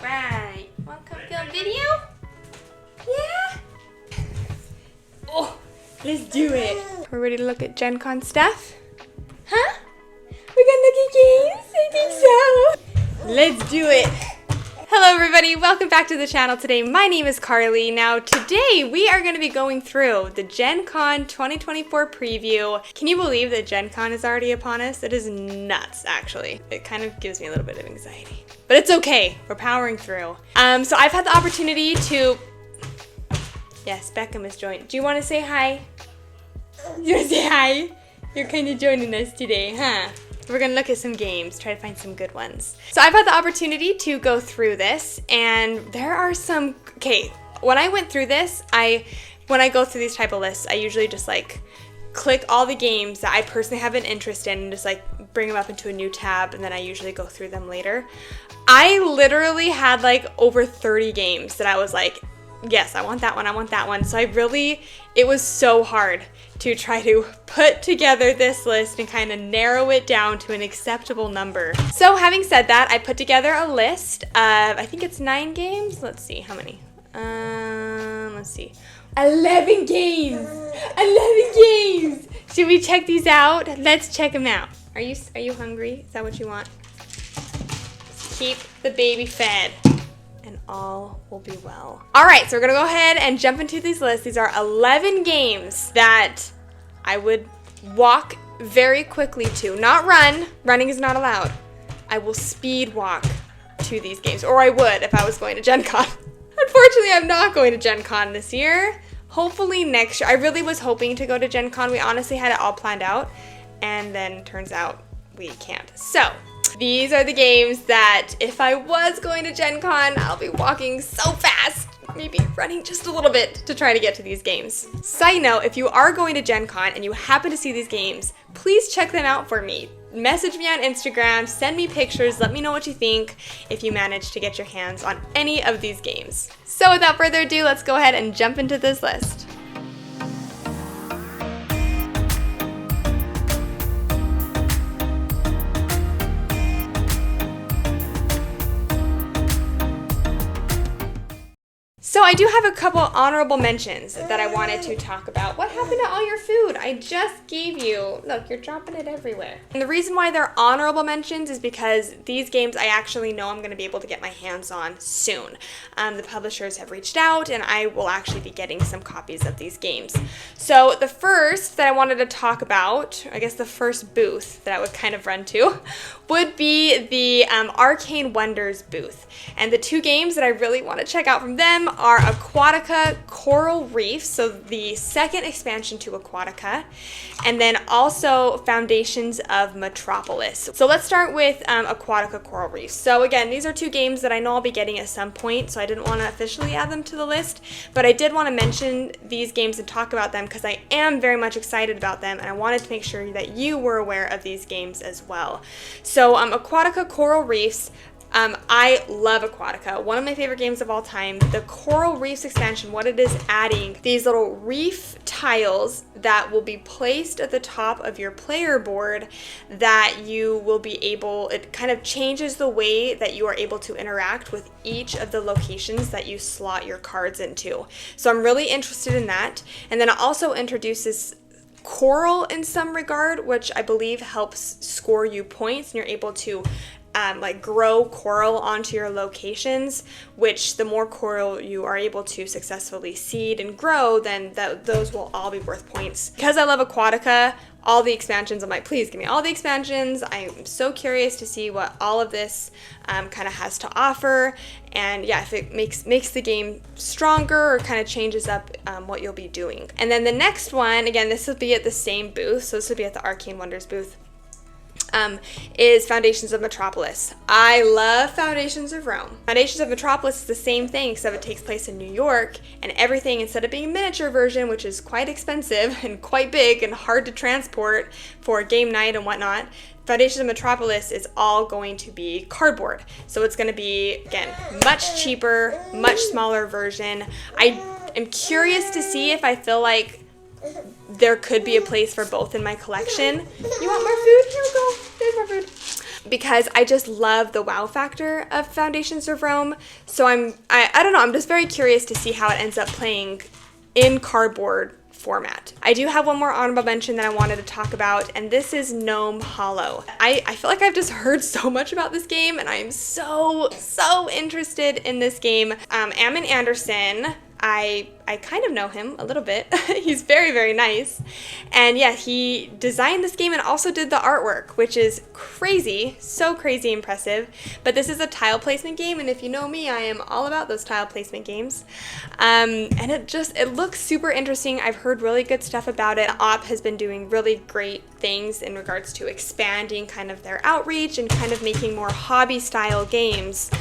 Right. Want to come film video? Yeah? Oh, let's do it. We're ready to look at Gen Con stuff? Huh? We're gonna look at games? I think so. Let's do it. Hello everybody, welcome back to the channel today. My name is Carly. Now today we are going to be going through the Gen Con 2024 preview. Can you believe that Gen Con is already upon us? It is nuts actually. It kind of gives me a little bit of anxiety. But it's okay, we're powering through. So I've had the opportunity to... Yes, Beckham is joining. Do you want to say hi? You want to say hi? You're kind of joining us today, huh? We're gonna look at some games, try to find some good ones. So I've had the opportunity to go through this, and there are some, okay, when I went through this, when I go through these type of lists, I usually just like click all the games that I personally have an interest in and just like bring them up into a new tab, and then I usually go through them later. I literally had like over 30 games that I was like, yes, I want that one, I want that one. So it was so hard to try to put together this list and kind of narrow it down to an acceptable number. So having said that, I put together a list of, I think it's 9 games. Let's see, how many? Let's see. 11 games! 11 games! Should we check these out? Let's check them out. Are you hungry? Is that what you want? Just keep the baby fed. And all will be well. All right, so we're gonna go ahead and jump into these lists. These are 11 games that I would walk very quickly to. Not run, running is not allowed. I will speed walk to these games, or I would if I was going to Gen Con. Unfortunately, I'm not going to Gen Con this year. Hopefully next year. I really was hoping to go to Gen Con. We honestly had it all planned out, and then turns out we can't. So, these are the games that if I was going to Gen Con, I'll be walking so fast, maybe running just a little bit to try to get to these games. Side note, if you are going to Gen Con and you happen to see these games, please check them out for me. Message me on Instagram, send me pictures, let me know what you think if you manage to get your hands on any of these games. So without further ado, let's go ahead and jump into this list. So I do have a couple honorable mentions that I wanted to talk about. What happened to all your food? I just gave you, look, you're dropping it everywhere. And the reason why they're honorable mentions is because these games I actually know I'm going to be able to get my hands on soon. The publishers have reached out and I will actually be getting some copies of these games. So the first that I wanted to talk about, I guess the first booth that I would kind of run to, would be the Arcane Wonders booth. And the two games that I really want to check out from them are Aquatica Coral Reefs, so the second expansion to Aquatica, and then also Foundations of Metropolis. So let's start with Aquatica Coral Reefs. So again, these are two games that I know I'll be getting at some point, so I didn't want to officially add them to the list, but I did want to mention these games and talk about them because I am very much excited about them, and I wanted to make sure that you were aware of these games as well. So Aquatica Coral Reefs, I love Aquatica, one of my favorite games of all time. The Coral Reefs expansion, what it is adding, these little reef tiles that will be placed at the top of your player board that you will be able, it kind of changes the way that you are able to interact with each of the locations that you slot your cards into. So I'm really interested in that. And then it also introduces coral in some regard, which I believe helps score you points, and you're able to like grow coral onto your locations, which the more coral you are able to successfully seed and grow, then those will all be worth points. Because I love Aquatica, all the expansions, I'm like, please give me all the expansions. I'm so curious to see what all of this kind of has to offer, and yeah, if it makes the game stronger or kind of changes up what you'll be doing. And then the next one, again, this will be at the same booth, so this will be at the Arcane Wonders booth, is Foundations of Metropolis. I love Foundations of Rome. Foundations of Metropolis is the same thing, except it takes place in New York, and everything, instead of being a miniature version, which is quite expensive and quite big and hard to transport for game night and whatnot, Foundations of Metropolis is all going to be cardboard. So it's going to be, again, much cheaper, much smaller version. I am curious to see if I feel like there could be a place for both in my collection. You want more food? Here we go. There's more food. because I just love the wow factor of Foundations of Rome. So I don't know, I'm just very curious to see how it ends up playing in cardboard format. I do have one more honorable mention that I wanted to talk about, and this is Gnome Hollow. I feel like I've just heard so much about this game, and I am so interested in this game. Ammon Anderson, I kind of know him a little bit. He's very nice. And yeah, he designed this game and also did the artwork, which is crazy, so crazy impressive. But this is a tile placement game, and if you know me, I am all about those tile placement games. And it looks super interesting. I've heard really good stuff about it. Op has been doing really great things in regards to expanding kind of their outreach and kind of making more hobby style games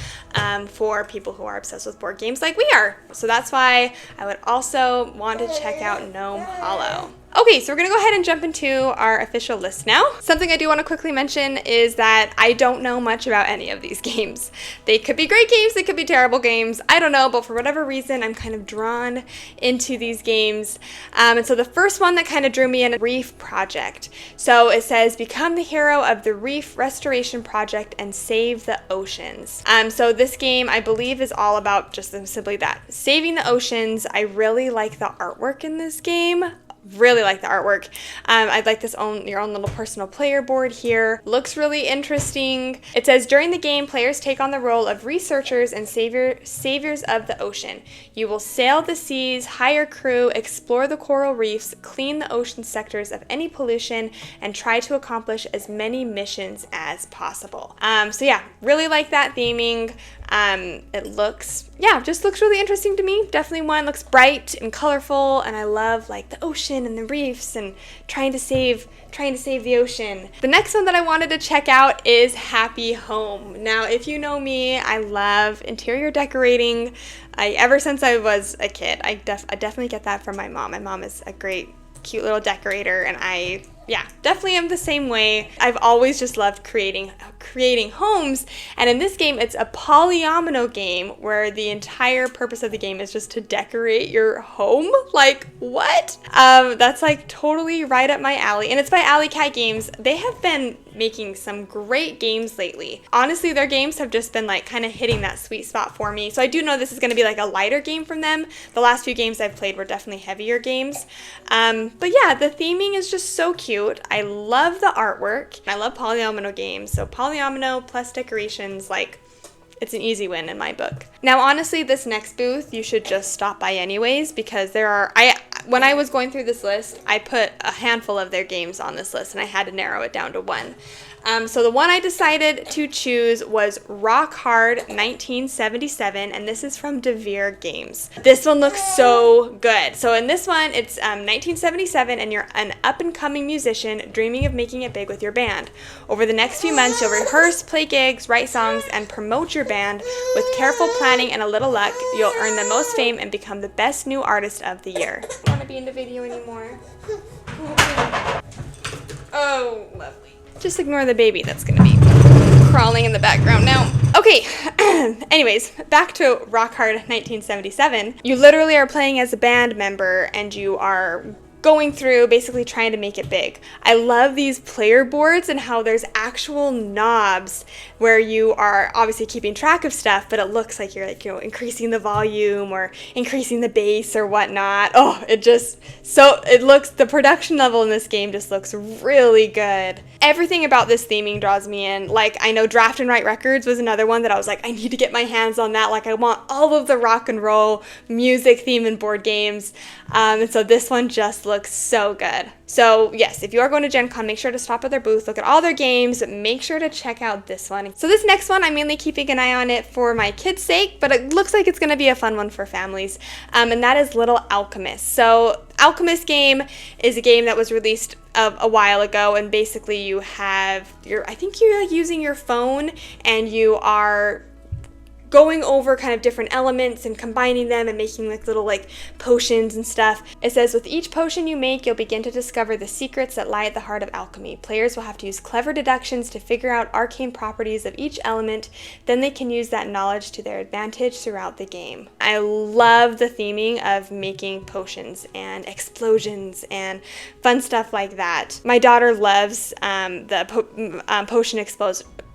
for people who are obsessed with board games like we are. So that's why I would also want to check out Gnome Hollow. Okay, so we're gonna go ahead and jump into our official list now. Something I do want to quickly mention is that I don't know much about any of these games. They could be great games, they could be terrible games, I don't know, but for whatever reason, I'm kind of drawn into these games. And so the first one that kind of drew me in, Reef Project. So it says, become the hero of the Reef Restoration Project and save the oceans. So this game, I believe, is all about just simply that, saving the oceans. I really like the artwork in this game. Really like the artwork. I'd like your own little personal player board here. Looks really interesting. It says, during the game, players take on the role of researchers and saviors of the ocean. You will sail the seas, hire crew, explore the coral reefs, clean the ocean sectors of any pollution, and try to accomplish as many missions as possible. So yeah, really like that theming. Just looks really interesting to me. Definitely one, looks bright and colorful, and I love like the ocean and the reefs and trying to save the ocean. The next one that I wanted to check out is Happy Home. Now, if you know me, I love interior decorating. Ever since I was a kid, I definitely get that from my mom. My mom is a great, cute little decorator, and I definitely am the same way. I've always just loved creating homes, and in this game, it's a polyomino game where the entire purpose of the game is just to decorate your home. Like, what? That's like totally right up my alley, and it's by Alley Cat Games. They have been making some great games lately. Honestly, their games have just been like kind of hitting that sweet spot for me. So I do know this is going to be like a lighter game from them. The last few games I've played were definitely heavier games. But yeah, the theming is just so cute. I love the artwork. I love polyomino games. So polyomino plus decorations, like, it's an easy win in my book. Now, honestly, this next booth you should just stop by anyways, because when I was going through this list, I put a handful of their games on this list and I had to narrow it down to one. So the one I decided to choose was Rock Hard 1977, and this is from DeVere Games. This one looks so good. So in this one, it's 1977, and you're an up-and-coming musician dreaming of making it big with your band. Over the next few months, you'll rehearse, play gigs, write songs, and promote your band. With careful planning and a little luck, you'll earn the most fame and become the best new artist of the year. I don't want to be in the video anymore. Oh, lovely. Just ignore the baby that's going to be crawling in the background now. Okay, anyways, back to Rock Hard 1977. You literally are playing as a band member, and you are going through basically trying to make it big. I love these player boards and how there's actual knobs where you are obviously keeping track of stuff, but it looks like you're like, increasing the volume or increasing the bass or whatnot. Oh, the production level in this game just looks really good. Everything about this theming draws me in. Like, I know Draft and Write Records was another one that I was like, I need to get my hands on that. Like, I want all of the rock and roll music theme in board games. And so this one just looks so good. So yes, if you are going to Gen Con, make sure to stop at their booth, look at all their games, make sure to check out this one. So this next one, I'm mainly keeping an eye on it for my kids' sake, but it looks like it's going to be a fun one for families, and that is Little Alchemist. So Alchemist game is a game that was released a while ago, and basically you have I think you're like using your phone, and you are going over kind of different elements and combining them and making like little like potions and stuff. It says, with each potion you make, you'll begin to discover the secrets that lie at the heart of alchemy. Players will have to use clever deductions to figure out arcane properties of each element. Then they can use that knowledge to their advantage throughout the game. I love the theming of making potions and explosions and fun stuff like that. My daughter loves the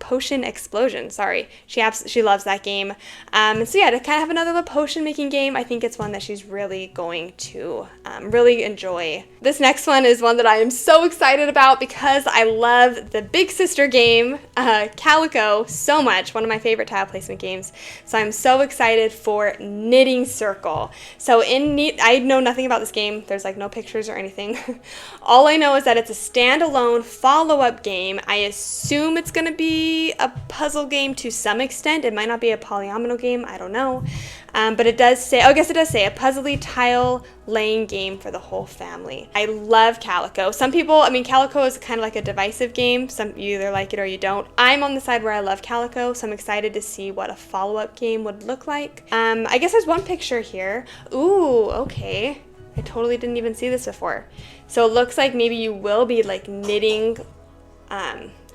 Potion Explosion. Sorry, she loves that game. So yeah, to kind of have another little potion making game, I think it's one that she's really going to really enjoy. This next one is one that I am so excited about because I love the big sister game, Calico, so much. One of my favorite tile placement games. So I'm so excited for Knitting Circle. So I know nothing about this game. There's like no pictures or anything. All I know is that it's a standalone follow-up game. I assume it's going to be a puzzle game to some extent. It might not be a polyomino game. I don't know. But it does say, I guess it does say, a puzzly tile laying game for the whole family. I love Calico. Some people, I mean, Calico is kind of like a divisive game. You either like it or you don't. I'm on the side where I love Calico, so I'm excited to see what a follow-up game would look like. I guess there's one picture here. Ooh, okay. I totally didn't even see this before. So it looks like maybe you will be like knitting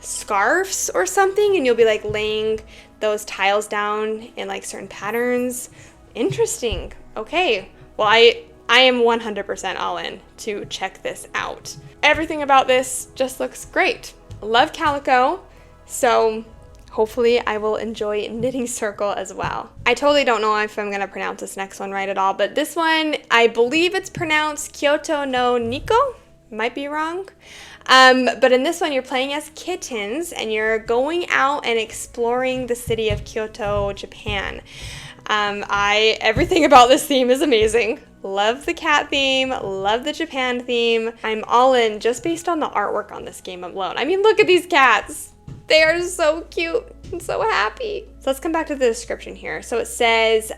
scarves or something, and you'll be like laying those tiles down in like certain patterns. Interesting. Okay. Well, I am 100% all in to check this out. Everything about this just looks great. Love Calico, so hopefully I will enjoy Knitting Circle as well. I totally don't know if I'm going to pronounce this next one right at all, but this one, I believe it's pronounced Kyoto no Niko. Might be wrong. But in this one, you're playing as kittens, and you're going out and exploring the city of Kyoto, Japan. Everything about this theme is amazing. Love the cat theme, love the Japan theme. I'm all in just based on the artwork on this game alone. I mean, look at these cats. They are so cute and so happy. So let's come back to the description here. So it says,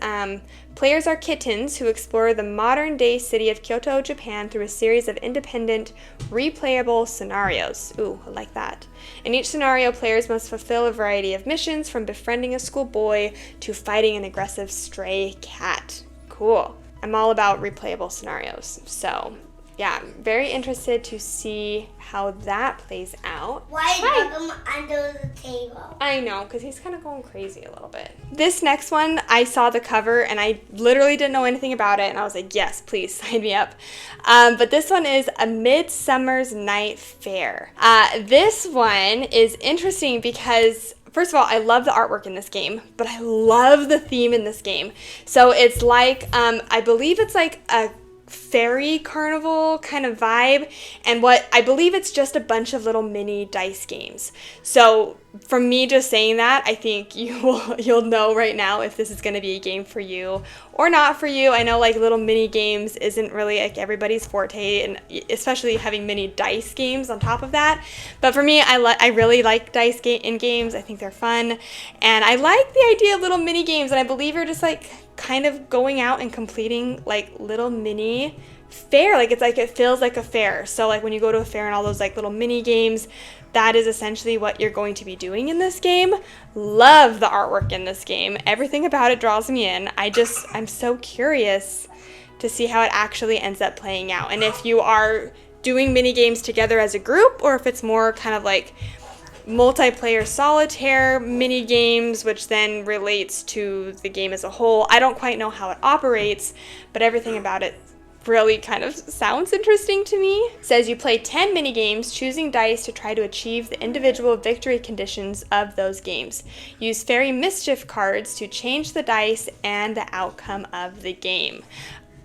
players are kittens who explore the modern day city of Kyoto, Japan through a series of independent, replayable scenarios. Ooh, I like that. In each scenario, players must fulfill a variety of missions, from befriending a schoolboy to fighting an aggressive stray cat. Cool. I'm all about replayable scenarios. So yeah, I'm very interested to see how that plays out. Why is him under the table? I know, because he's kind of going crazy a little bit. This next one, I saw the cover and I literally didn't know anything about it, and I was like, yes, please sign me up. But this one is A Midsummer's Night Fair. This one is interesting because, first of all, I love the artwork in this game, but I love the theme in this game. So it's like, I believe it's like a fairy carnival kind of vibe, and what I believe it's just a bunch of little mini dice games. So from me just saying that, I think you'll know right now if this is going to be a game for you or not for you. I know like little mini games isn't really like everybody's forte, and especially having mini dice games on top of that. But for me, I really like dice in games. I think they're fun, and I like the idea of little mini games. And I believe you're just like kind of going out and completing like little mini fair. Like it's like it feels like a fair. So like when you go to a fair and all those like little mini games, that is essentially what you're going to be doing in this game. Love the artwork in this game. Everything about it draws me in. I'm so curious to see how it actually ends up playing out. And if you are doing mini games together as a group, or if it's more kind of like multiplayer solitaire mini games, which then relates to the game as a whole. I don't quite know how it operates, but everything about it really kind of sounds interesting to me. It says you play 10 mini games, choosing dice to try to achieve the individual victory conditions of those games. Use fairy mischief cards to change the dice and the outcome of the game.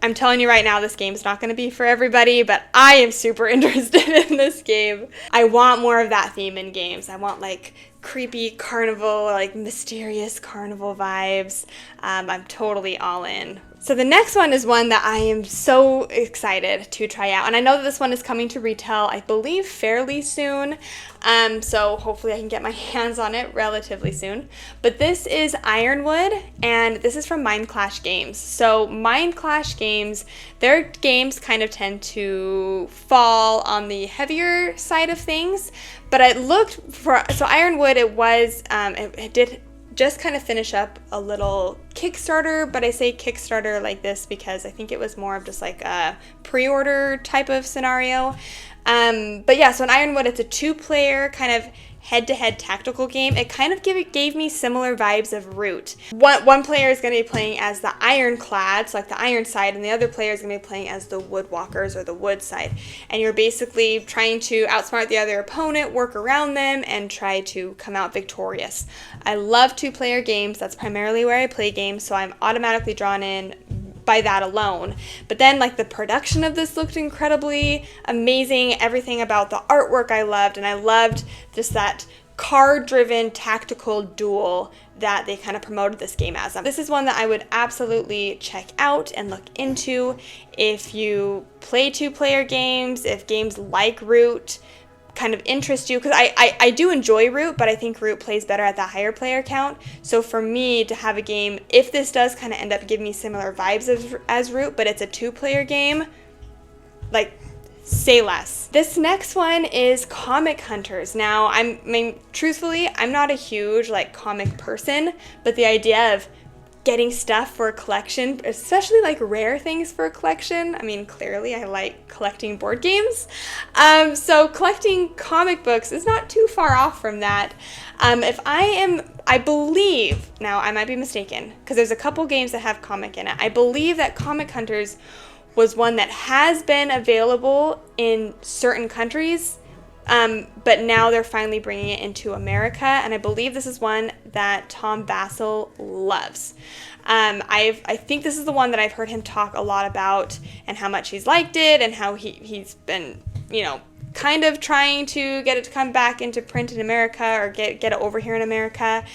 I'm telling you right now, this game's not going to be for everybody, but I am super interested in this game. I want more of that theme in games. I want like creepy carnival, like mysterious carnival vibes. I'm totally all in. So the next one is one that I am so excited to try out. And I know that this one is coming to retail, I believe, fairly soon. So hopefully I can get my hands on it relatively soon. But this is Ironwood, and this is from Mind Clash Games. So Mind Clash Games, their games kind of tend to fall on the heavier side of things. But I looked for, so Ironwood, it did just kind of finish up a little Kickstarter, but I say Kickstarter like this because I think it was more of just like a pre-order type of scenario. But yeah, so in Ironwood, it's a 2-player kind of head-to-head tactical game. It kind of gave me similar vibes of Root. One player is going to be playing as the Ironclad, so like the iron side, and the other player is going to be playing as the Woodwalkers or the wood side. And you're basically trying to outsmart the other opponent, work around them, and try to come out victorious. I love two-player games. That's primarily where I play games, so I'm automatically drawn in by that alone. But then like the production of this looked incredibly amazing. Everything about the artwork I loved, and I loved just that card-driven tactical duel that they kind of promoted this game as. This is one that I would absolutely check out and look into if you play two-player games, if games like Root kind of interest you, because I do enjoy Root, but I think Root plays better at the higher player count. So for me to have a game, if this does kind of end up giving me similar vibes as Root, but it's a two-player game, like, say less. This next one is Comic Hunters. Now, I mean, truthfully, I'm not a huge like comic person, but the idea of getting stuff for a collection, especially like rare things for a collection. I mean, clearly I like collecting board games. So collecting comic books is not too far off from that. I believe, now I might be mistaken, because there's a couple games that have comic in it. I believe that Comic Hunters was one that has been available in certain countries, but now they're finally bringing it into America, and I believe this is one that Tom Bassel loves. I think this is the one that I've heard him talk a lot about, and how much he's liked it, and how he's been, you know, kind of trying to get it to come back into print in America, or get it over here in America.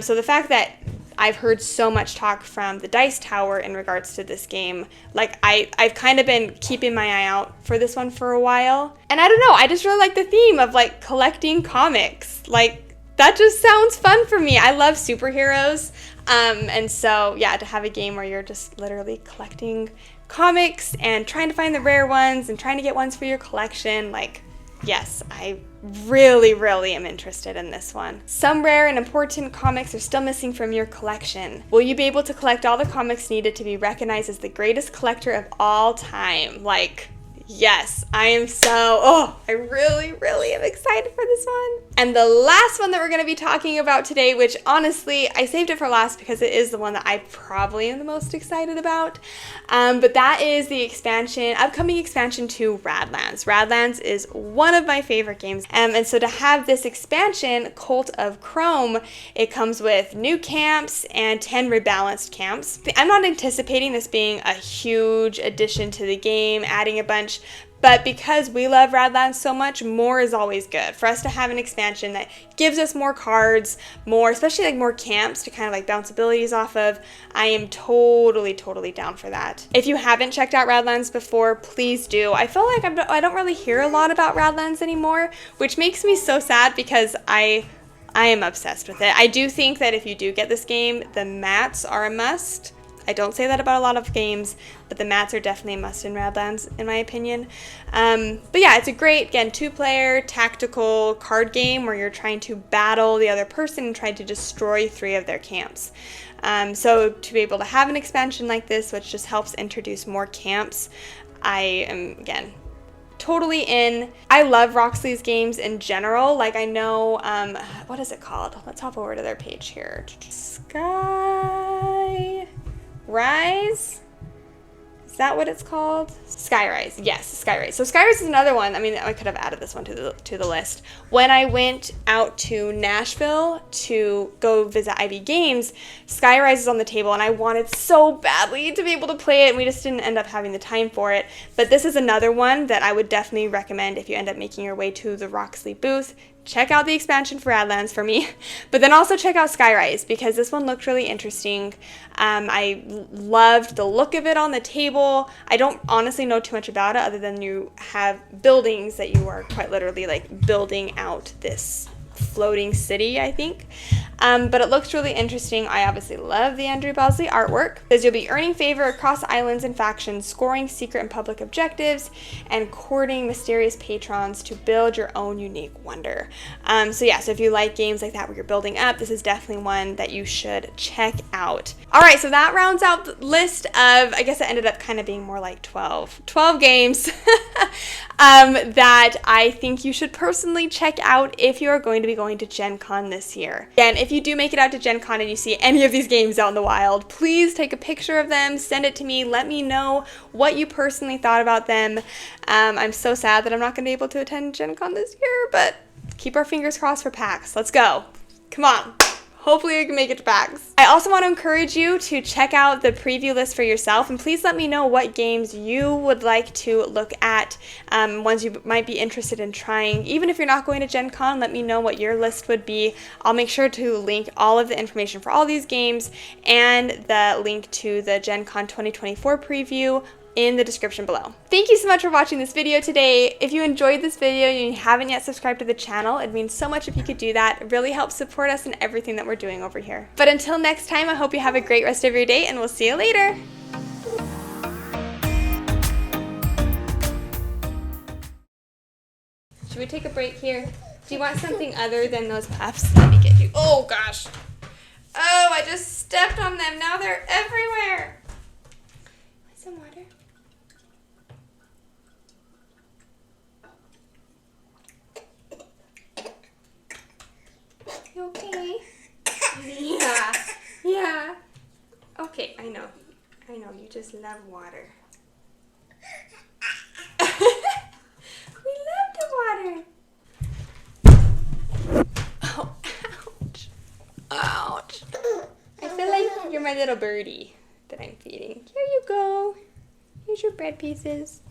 So the fact that I've heard so much talk from the Dice Tower in regards to this game, like I've kind of been keeping my eye out for this one for a while. And I don't know, I just really like the theme of like collecting comics. Like that just sounds fun for me. I love superheroes. And so yeah, to have a game where you're just literally collecting comics and trying to find the rare ones and trying to get ones for your collection, like, yes, I really, really am interested in this one. Some rare and important comics are still missing from your collection. Will you be able to collect all the comics needed to be recognized as the greatest collector of all time? Like, yes, I really, really am excited for this one. And the last one that we're going to be talking about today, which honestly, I saved it for last because it is the one that I probably am the most excited about. But that is the upcoming expansion to Radlands. Radlands is one of my favorite games. And so to have this expansion, Cult of Chrome, it comes with new camps and 10 rebalanced camps. I'm not anticipating this being a huge addition to the game, adding a bunch. But because we love Radlands so much, more is always good. For us to have an expansion that gives us more cards, especially like more camps to kind of like bounce abilities off of, I am totally, totally down for that. If you haven't checked out Radlands before, please do. I feel like I don't really hear a lot about Radlands anymore, which makes me so sad because I am obsessed with it. I do think that if you do get this game, the mats are a must. I don't say that about a lot of games, but the mats are definitely a must in Radlands, in my opinion. But yeah, it's a great, again, two-player tactical card game where you're trying to battle the other person and try to destroy 3 of their camps. So to be able to have an expansion like this, which just helps introduce more camps, I am, again, totally in. I love Roxley's games in general. Like, I know, what is it called? Let's hop over to their page here. Skyrise? Is that what it's called? Skyrise. Yes, Skyrise. So Skyrise is another one. I mean, I could have added this one to the list. When I went out to Nashville to go visit IB Games, Skyrise is on the table, and I wanted so badly to be able to play it, and we just didn't end up having the time for it. But this is another one that I would definitely recommend if you end up making your way to the Roxley booth. Check out the expansion for Radlands for me, but then also check out Skyrise because this one looked really interesting. I loved the look of it on the table. I don't honestly know too much about it other than you have buildings that you are quite literally like building out this floating city, I think. But it looks really interesting. I obviously love the Andrew Bosley artwork. Says you'll be earning favor across islands and factions, scoring secret and public objectives, and courting mysterious patrons to build your own unique wonder. So if you like games like that where you're building up, this is definitely one that you should check out. All right, so that rounds out the list of, I guess it ended up kind of being more like 12 games. that I think you should personally check out if you are going to be going to Gen Con this year. And if you do make it out to Gen Con and you see any of these games out in the wild, please take a picture of them, send it to me, let me know what you personally thought about them. I'm so sad that I'm not going to be able to attend Gen Con this year, but keep our fingers crossed for PAX. Let's go. Come on. Hopefully we can make it to PAX. I also want to encourage you to check out the preview list for yourself, and please let me know what games you would like to look at, ones you might be interested in trying. Even if you're not going to Gen Con, let me know what your list would be. I'll make sure to link all of the information for all these games and the link to the Gen Con 2024 preview in the description below. Thank you so much for watching this video today. If you enjoyed this video and you haven't yet subscribed to the channel, it means so much if you could do that. It really helps support us in everything that we're doing over here. But until next time, I hope you have a great rest of your day, and we'll see you later. Should we take a break here? Do you want something other than those puffs? Let me get you. Oh gosh. Oh, I just stepped on them. Now they're everywhere. Want some water? You okay? Yeah. Yeah. Okay, I know. You just love water. We love the water. Oh, ouch. Ouch. I feel like you're my little birdie that I'm feeding. Here you go. Here's your bread pieces.